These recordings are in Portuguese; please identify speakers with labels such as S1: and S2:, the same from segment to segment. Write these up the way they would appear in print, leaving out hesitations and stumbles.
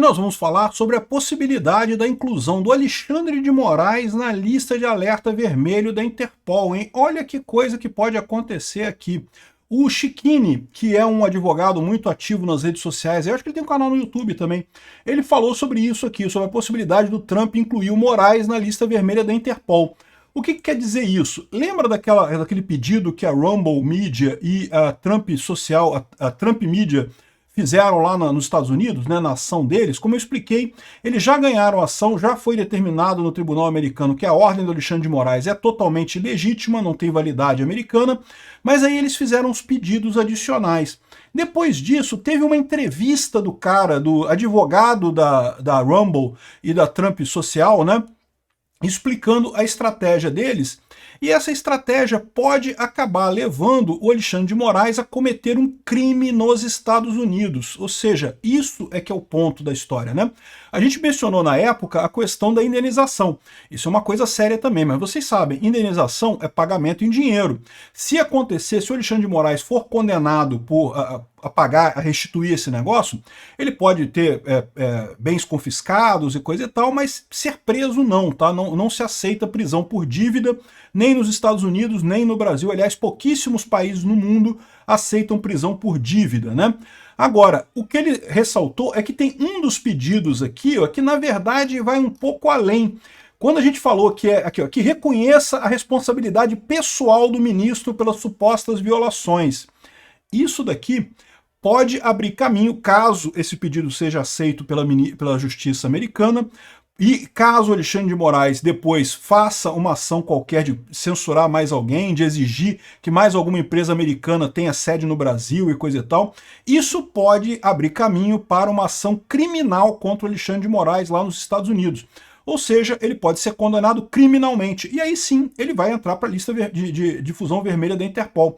S1: nós vamos falar sobre a possibilidade da inclusão do Alexandre de Moraes na lista de alerta vermelho da Interpol, hein? Olha que coisa que pode acontecer aqui. O Chiquini, que é um advogado muito ativo nas redes sociais, eu acho que ele tem um canal no YouTube também, ele falou sobre isso aqui, sobre a possibilidade do Trump incluir o Moraes na lista vermelha da Interpol. O que quer dizer isso? Lembra daquele pedido que a Rumble Media e a Trump Social, a Trump Media, fizeram lá nos Estados Unidos, né, na ação deles? Como eu expliquei, eles já ganharam a ação, já foi determinado no Tribunal Americano que a ordem do Alexandre de Moraes é totalmente legítima, não tem validade americana, mas aí eles fizeram os pedidos adicionais. Depois disso, teve uma entrevista do cara, do advogado da Rumble e da Trump Social, né, explicando a estratégia deles, e essa estratégia pode acabar levando o Alexandre de Moraes a cometer um crime nos Estados Unidos. Ou seja, isso é que é o ponto da história, né? A gente mencionou na época a questão da indenização. Isso é uma coisa séria também, mas vocês sabem, indenização é pagamento em dinheiro. Se acontecer, se o Alexandre de Moraes for condenado por a pagar, a restituir esse negócio, ele pode ter bens confiscados e coisa e tal, mas ser preso não, tá? Não se aceita prisão por dívida, nem nos Estados Unidos, nem no Brasil. Aliás, pouquíssimos países no mundo aceitam prisão por dívida, né? Agora, o que ele ressaltou é que tem um dos pedidos aqui, ó, que na verdade vai um pouco além. Quando a gente falou que que reconheça a responsabilidade pessoal do ministro pelas supostas violações. Isso daqui pode abrir caminho, caso esse pedido seja aceito pela justiça americana, e caso o Alexandre de Moraes depois faça uma ação qualquer de censurar mais alguém, de exigir que mais alguma empresa americana tenha sede no Brasil e coisa e tal, isso pode abrir caminho para uma ação criminal contra o Alexandre de Moraes lá nos Estados Unidos. Ou seja, ele pode ser condenado criminalmente, e aí sim ele vai entrar para a lista de difusão vermelha da Interpol.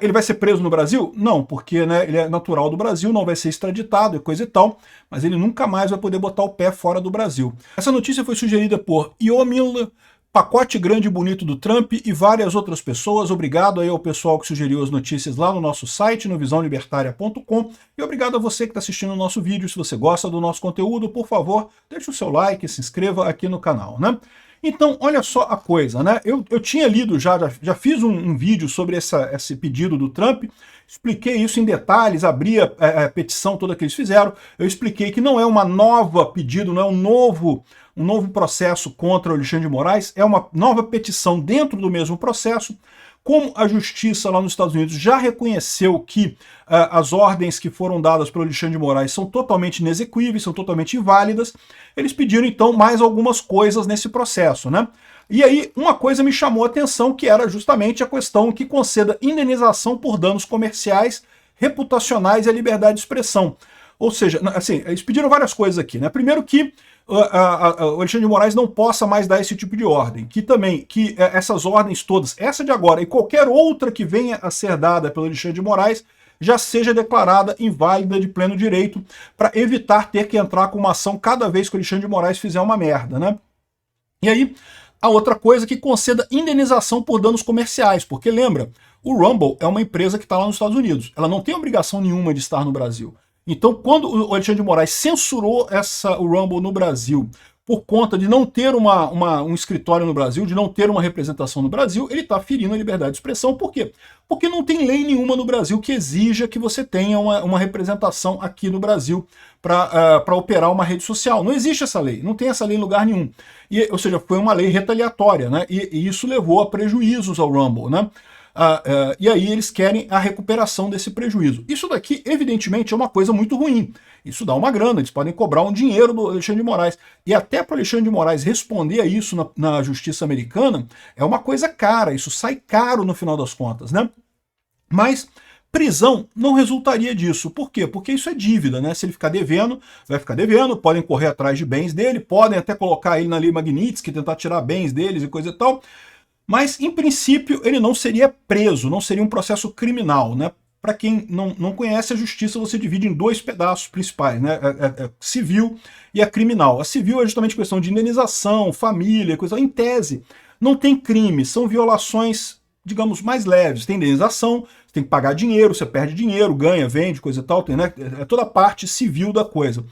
S1: Ele vai ser preso no Brasil? Não, porque, né, ele é natural do Brasil, não vai ser extraditado e coisa e tal, mas ele nunca mais vai poder botar o pé fora do Brasil. Essa notícia foi sugerida por Iomil, Pacote Grande e Bonito do Trump e várias outras pessoas. Obrigado aí ao pessoal que sugeriu as notícias lá no nosso site, no visãolibertaria.com, e obrigado a você que está assistindo o nosso vídeo. Se você gosta do nosso conteúdo, por favor, deixe o seu like, se inscreva aqui no canal, né? Então, olha só a coisa, né? Eu tinha lido já fiz um vídeo sobre esse pedido do Trump, expliquei isso em detalhes, abri a petição toda que eles fizeram, eu expliquei que não é uma nova pedido, não é um novo processo contra o Alexandre de Moraes, é uma nova petição dentro do mesmo processo. Como a justiça lá nos Estados Unidos já reconheceu que as ordens que foram dadas pelo Alexandre de Moraes são totalmente inexequíveis, são totalmente inválidas, eles pediram então mais algumas coisas nesse processo, né? E aí uma coisa me chamou a atenção, que era justamente a questão que conceda indenização por danos comerciais, reputacionais e a liberdade de expressão. Ou seja, assim, eles pediram várias coisas aqui, né? Primeiro que o Alexandre de Moraes não possa mais dar esse tipo de ordem, que essas ordens todas, essa de agora e qualquer outra que venha a ser dada pelo Alexandre de Moraes, já seja declarada inválida de pleno direito, para evitar ter que entrar com uma ação cada vez que o Alexandre de Moraes fizer uma merda, né? E aí, a outra coisa que conceda indenização por danos comerciais, porque lembra, o Rumble é uma empresa que está lá nos Estados Unidos, ela não tem obrigação nenhuma de estar no Brasil. Então, quando o Alexandre de Moraes censurou o Rumble no Brasil por conta de não ter um escritório no Brasil, de não ter uma representação no Brasil, ele está ferindo a liberdade de expressão. Por quê? Porque não tem lei nenhuma no Brasil que exija que você tenha uma representação aqui no Brasil para operar uma rede social. Não existe essa lei, não tem essa lei em lugar nenhum. Ou seja, foi uma lei retaliatória, né? E isso levou a prejuízos ao Rumble, né? E aí eles querem a recuperação desse prejuízo. Isso daqui, evidentemente, é uma coisa muito ruim. Isso dá uma grana, eles podem cobrar um dinheiro do Alexandre de Moraes. E até para o Alexandre de Moraes responder a isso na justiça americana, é uma coisa cara, isso sai caro no final das contas, né? Mas prisão não resultaria disso. Por quê? Porque isso é dívida, né? Se ele ficar devendo, vai ficar devendo, podem correr atrás de bens dele, podem até colocar ele na lei Magnitsky, tentar tirar bens deles e coisa e tal. Mas, em princípio, ele não seria preso, não seria um processo criminal, né? Para quem não conhece, a justiça você divide em dois pedaços principais, né? Civil e a criminal. A civil é justamente questão de indenização, família, coisa. Em tese, não tem crime, são violações, digamos, mais leves. Tem indenização, você tem que pagar dinheiro, você perde dinheiro, ganha, vende, coisa e tal, tem, né? É toda a parte civil da coisa.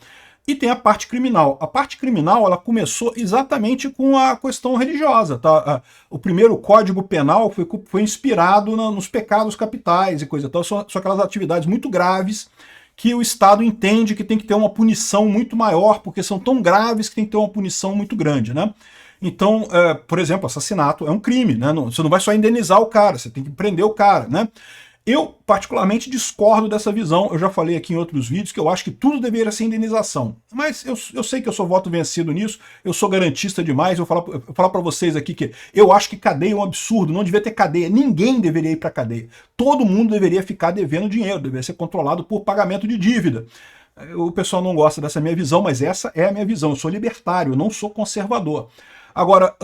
S1: E tem a parte criminal. A parte criminal ela começou exatamente com a questão religiosa. Tá? O primeiro Código Penal foi inspirado nos pecados capitais e coisa e tal. São aquelas atividades muito graves que o Estado entende que tem que ter uma punição muito maior, porque são tão graves que tem que ter uma punição muito grande, né? Então, por exemplo, assassinato é um crime, né? Você não vai só indenizar o cara, você tem que prender o cara, né? Eu, particularmente, discordo dessa visão. Eu já falei aqui em outros vídeos que eu acho que tudo deveria ser indenização. Mas eu sei que eu sou voto vencido nisso, eu sou garantista demais. Eu vou falar para vocês aqui que eu acho que cadeia é um absurdo, não devia ter cadeia. Ninguém deveria ir para cadeia. Todo mundo deveria ficar devendo dinheiro, deveria ser controlado por pagamento de dívida. O pessoal não gosta dessa minha visão, mas essa é a minha visão. Eu sou libertário, eu não sou conservador. Agora,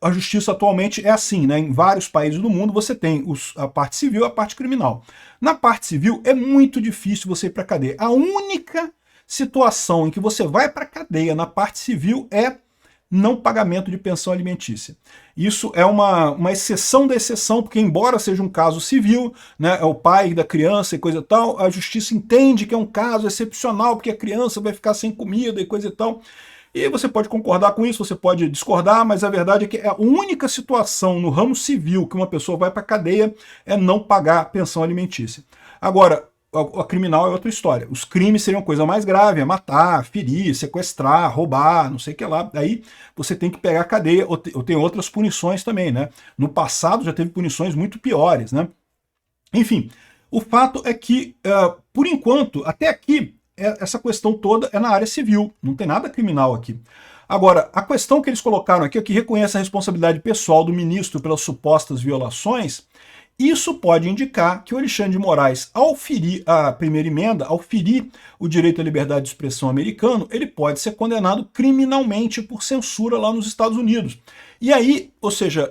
S1: a justiça atualmente é assim, né? Em vários países do mundo você tem a parte civil e a parte criminal. Na parte civil é muito difícil você ir para a cadeia. A única situação em que você vai para a cadeia na parte civil é não pagamento de pensão alimentícia. Isso é uma exceção da exceção, porque embora seja um caso civil, né, é o pai da criança e coisa e tal, a justiça entende que é um caso excepcional, porque a criança vai ficar sem comida e coisa e tal. E você pode concordar com isso, você pode discordar, mas a verdade é que a única situação no ramo civil que uma pessoa vai para a cadeia é não pagar pensão alimentícia. Agora, a criminal é outra história. Os crimes seriam coisa mais grave, é matar, ferir, sequestrar, roubar, não sei o que lá. Aí você tem que pegar a cadeia, ou tem outras punições também, né? No passado já teve punições muito piores, né? Enfim, o fato é que, por enquanto, até aqui, essa questão toda é na área civil, não tem nada criminal aqui. Agora, a questão que eles colocaram aqui é que reconhece a responsabilidade pessoal do ministro pelas supostas violações. Isso pode indicar que o Alexandre de Moraes, ao ferir a primeira emenda, ao ferir o direito à liberdade de expressão americano, ele pode ser condenado criminalmente por censura lá nos Estados Unidos. E aí, ou seja,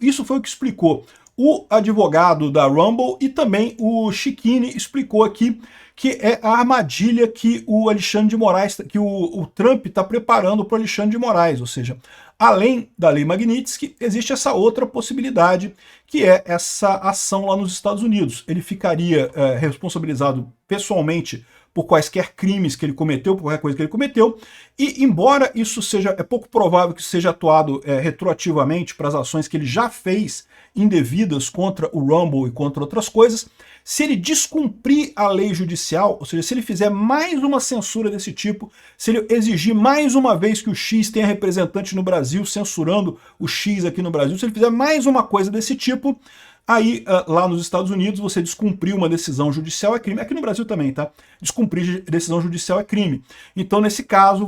S1: isso foi o que explicou o advogado da Rumble e também o Chikini explicou aqui que é a armadilha que o Alexandre de Moraes, que o Trump está preparando para o Alexandre de Moraes, ou seja, além da lei Magnitsky, existe essa outra possibilidade, que é essa ação lá nos Estados Unidos. Ele ficaria responsabilizado pessoalmente por quaisquer crimes que ele cometeu, por qualquer coisa que ele cometeu, e embora isso é pouco provável que seja atuado retroativamente para as ações que ele já fez indevidas contra o Rumble e contra outras coisas, se ele descumprir a lei judicial, ou seja, se ele fizer mais uma censura desse tipo, se ele exigir mais uma vez que o X tenha representante no Brasil, censurando o X aqui no Brasil, se ele fizer mais uma coisa desse tipo, aí lá nos Estados Unidos você descumprir uma decisão judicial é crime. Aqui no Brasil também, tá? Descumprir decisão judicial é crime. Então, nesse caso,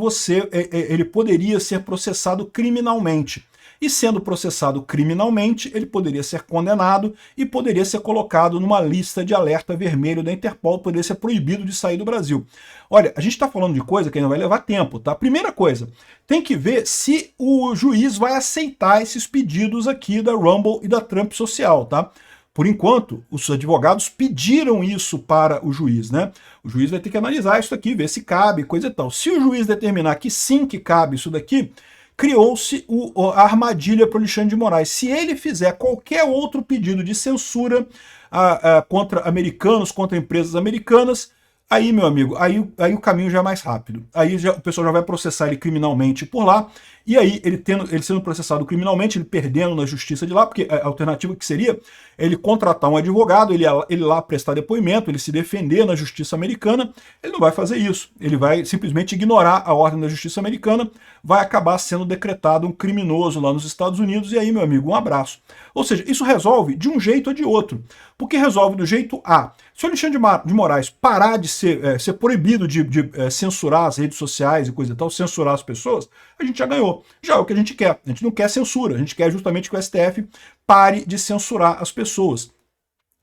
S1: ele poderia ser processado criminalmente. E sendo processado criminalmente, ele poderia ser condenado e poderia ser colocado numa lista de alerta vermelho da Interpol, poderia ser proibido de sair do Brasil. Olha, a gente está falando de coisa que ainda vai levar tempo, tá? Primeira coisa, tem que ver se o juiz vai aceitar esses pedidos aqui da Rumble e da Trump Social, tá? Por enquanto, os advogados pediram isso para o juiz, né? O juiz vai ter que analisar isso aqui, ver se cabe, coisa e tal. Se o juiz determinar que sim, que cabe isso daqui, criou-se a armadilha para o Alexandre de Moraes. Se ele fizer qualquer outro pedido de censura contra americanos, contra empresas americanas, aí, meu amigo, aí o caminho já é mais rápido. Aí o pessoal já vai processar ele criminalmente por lá, e aí ele sendo processado criminalmente, ele perdendo na justiça de lá, porque a alternativa que seria ele contratar um advogado, ele lá prestar depoimento, ele se defender na justiça americana, ele não vai fazer isso. Ele vai simplesmente ignorar a ordem da justiça americana, vai acabar sendo decretado um criminoso lá nos Estados Unidos, e aí, meu amigo, um abraço. Ou seja, isso resolve de um jeito ou de outro. Porque resolve do jeito A. Se o Alexandre de Moraes parar de ser proibido de censurar as redes sociais e coisa e tal, censurar as pessoas, a gente já ganhou. Já é o que a gente quer. A gente não quer censura, a gente quer justamente que o STF pare de censurar as pessoas.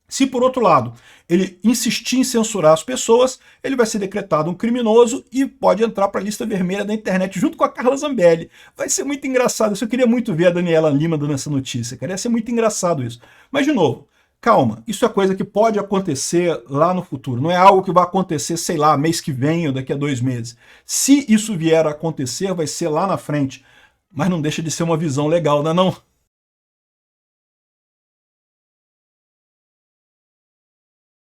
S1: Se, por outro lado, ele insistir em censurar as pessoas, ele vai ser decretado um criminoso e pode entrar para a lista vermelha da internet junto com a Carla Zambelli. Vai ser muito engraçado. Eu queria muito ver a Daniela Lima dando essa notícia, cara. Ia ser muito engraçado isso. Mas, de novo, calma. Isso é coisa que pode acontecer lá no futuro. Não é algo que vai acontecer, sei lá, mês que vem ou daqui a 2 meses. Se isso vier a acontecer, vai ser lá na frente. Mas não deixa de ser uma visão legal, não é não?